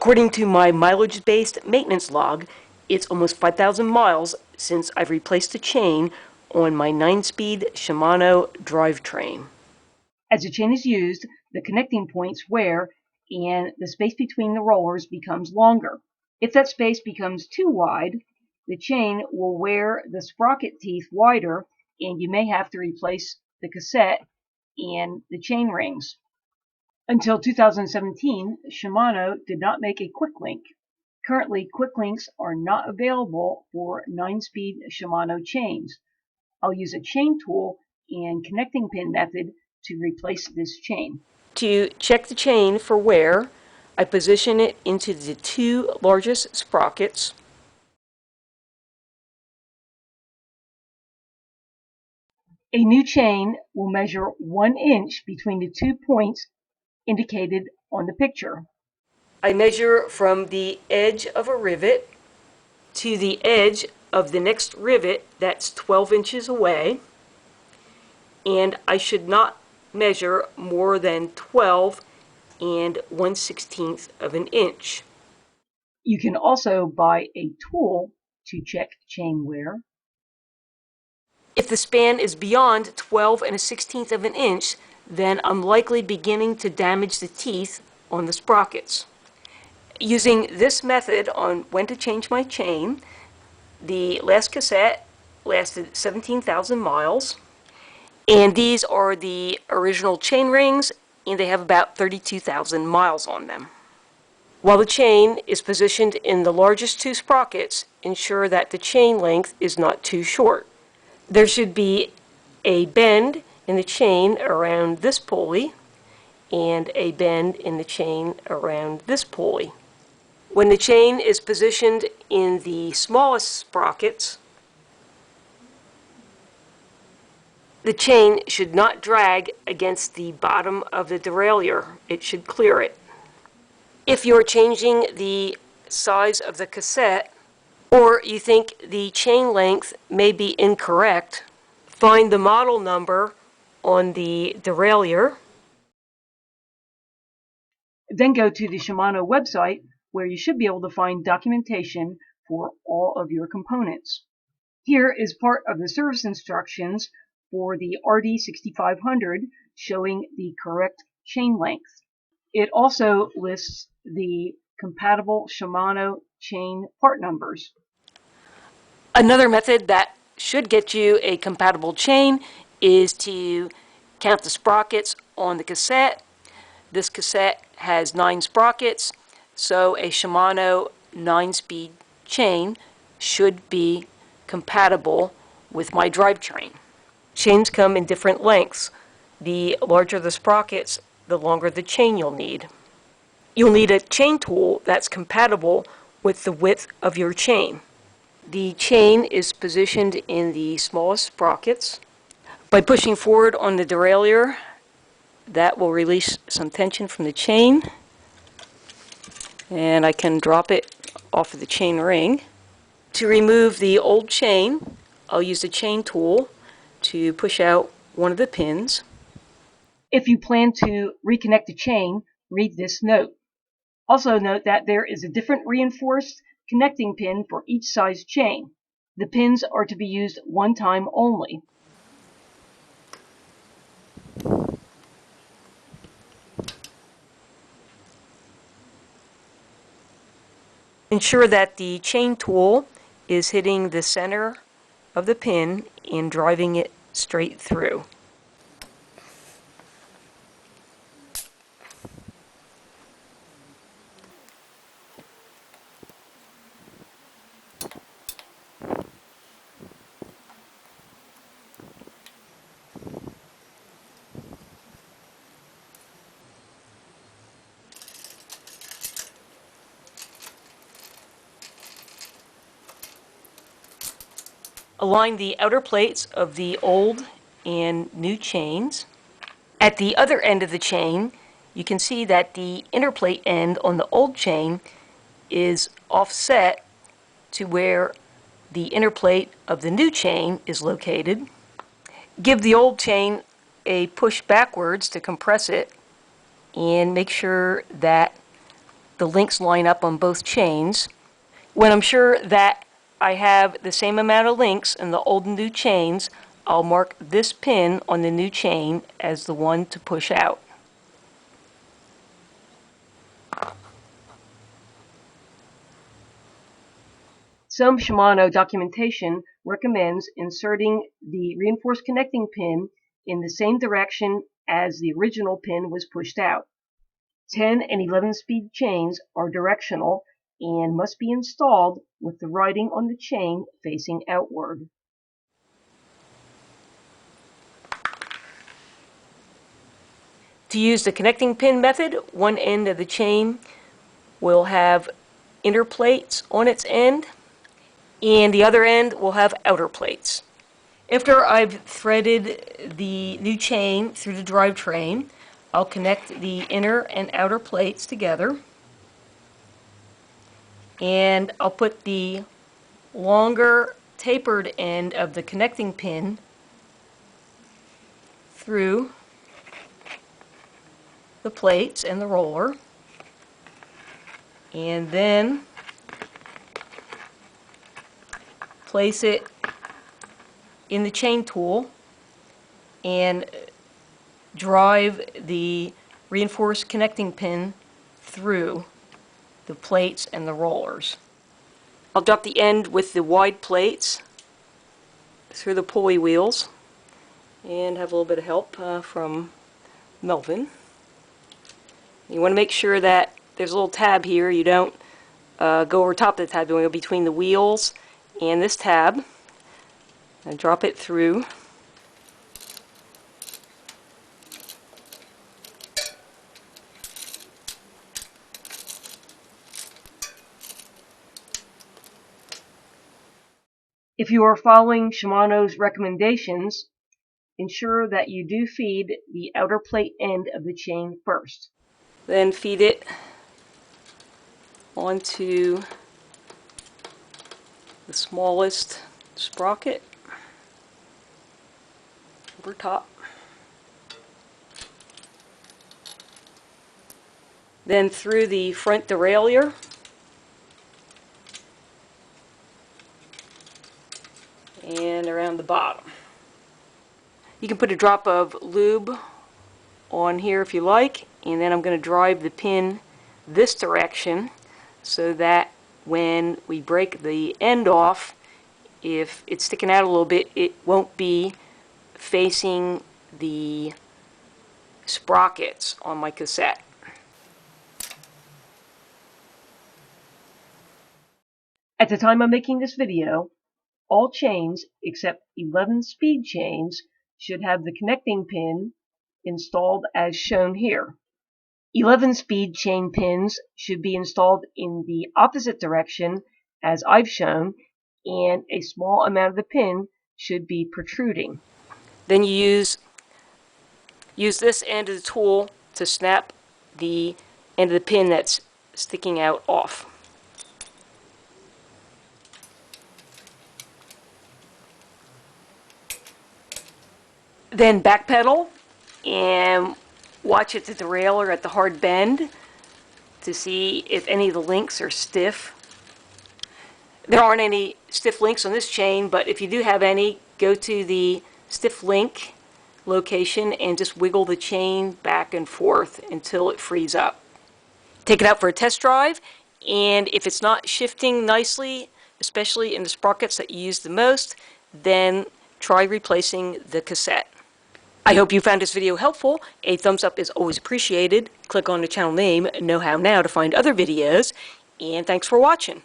According to my mileage-based maintenance log, it's almost 5,000 miles since I've replaced the chain on my 9-speed Shimano drivetrain. As the chain is used, the connecting points wear and the space between the rollers becomes longer. If that space becomes too wide, the chain will wear the sprocket teeth wider and you may have to replace the cassette and the chain rings. Until 2017, Shimano did not make a quick link. Currently, quick links are not available for 9-speed Shimano chains. I'll use a chain tool and connecting pin method to replace this chain. To check the chain for wear, I position it into the two largest sprockets. A new chain will measure 1 inch between the 2 points indicated on the picture. I measure from the edge of a rivet to the edge of the next rivet that's 12 inches away, and I should not measure more than 12 and 1/16 of an inch. You can also buy a tool to check chain wear. If the span is beyond 12 and 1/16 of an inch, then I'm likely beginning to damage the teeth on the sprockets. Using this method on when to change my chain, the last cassette lasted 17,000 miles, and these are the original chain rings, and they have about 32,000 miles on them. While the chain is positioned in the largest two sprockets, ensure that the chain length is not too short. There should be a bend in the chain around this pulley and a bend in the chain around this pulley. When the chain is positioned in the smallest sprockets, the chain should not drag against the bottom of the derailleur. It should clear it. If you're changing the size of the cassette, or you think the chain length may be incorrect, find the model number on the derailleur. Then go to the Shimano website where you should be able to find documentation for all of your components. Here is part of the service instructions for the RD6500 showing the correct chain length. It also lists the compatible Shimano chain part numbers. Another method that should get you a compatible chain is to count the sprockets on the cassette. This cassette has 9 sprockets, so a Shimano 9-speed chain should be compatible with my drivetrain. Chains come in different lengths. The larger the sprockets, the longer the chain you'll need. You'll need a chain tool that's compatible with the width of your chain. The chain is positioned in the smallest sprockets. By pushing forward on the derailleur, that will release some tension from the chain, and I can drop it off of the chain ring. To remove the old chain, I'll use the chain tool to push out one of the pins. If you plan to reconnect the chain, read this note. Also note that there is a different reinforced connecting pin for each size chain. The pins are to be used one time only. Ensure that the chain tool is hitting the center of the pin and driving it straight through. Align the outer plates of the old and new chains. At the other end of the chain, you can see that the inner plate end on the old chain is offset to where the inner plate of the new chain is located. Give the old chain a push backwards to compress it, and make sure that the links line up on both chains. When I'm sure that I have the same amount of links in the old and new chains, I'll mark this pin on the new chain as the one to push out. Some Shimano documentation recommends inserting the reinforced connecting pin in the same direction as the original pin was pushed out. 10 and 11 speed chains are directional and must be installed with the writing on the chain facing outward. To use the connecting pin method, one end of the chain will have inner plates on its end, and the other end will have outer plates. After I've threaded the new chain through the drivetrain, I'll connect the inner and outer plates together, and I'll put the longer tapered end of the connecting pin through the plates and the roller, and then place it in the chain tool and drive the reinforced connecting pin through the plates and the rollers. I'll drop the end with the wide plates through the pulley wheels and have a little bit of help from Melvin. You want to make sure that there's a little tab here. You don't go over top of the tab. You want to go between the wheels and this tab and drop it through. If you are following Shimano's recommendations, ensure that you do feed the outer plate end of the chain first. Then feed it onto the smallest sprocket over top. Then through the front derailleur, and around the bottom. You can put a drop of lube on here if you like, and then I'm going to drive the pin this direction so that when we break the end off, if it's sticking out a little bit, it won't be facing the sprockets on my cassette. At the time of making this video, all chains except 11 speed chains should have the connecting pin installed as shown here. 11 speed chain pins should be installed in the opposite direction as I've shown, and a small amount of the pin should be protruding. Then you use this end of the tool to snap the end of the pin that's sticking out off. Then backpedal and watch at the derailleur at the hard bend to see if any of the links are stiff. There aren't any stiff links on this chain, but if you do have any, go to the stiff link location and just wiggle the chain back and forth until it frees up. Take it out for a test drive, and if it's not shifting nicely, especially in the sprockets that you use the most, then try replacing the cassette. I hope you found this video helpful. A thumbs up is always appreciated. Click on the channel name, Know How Now, to find other videos, and thanks for watching.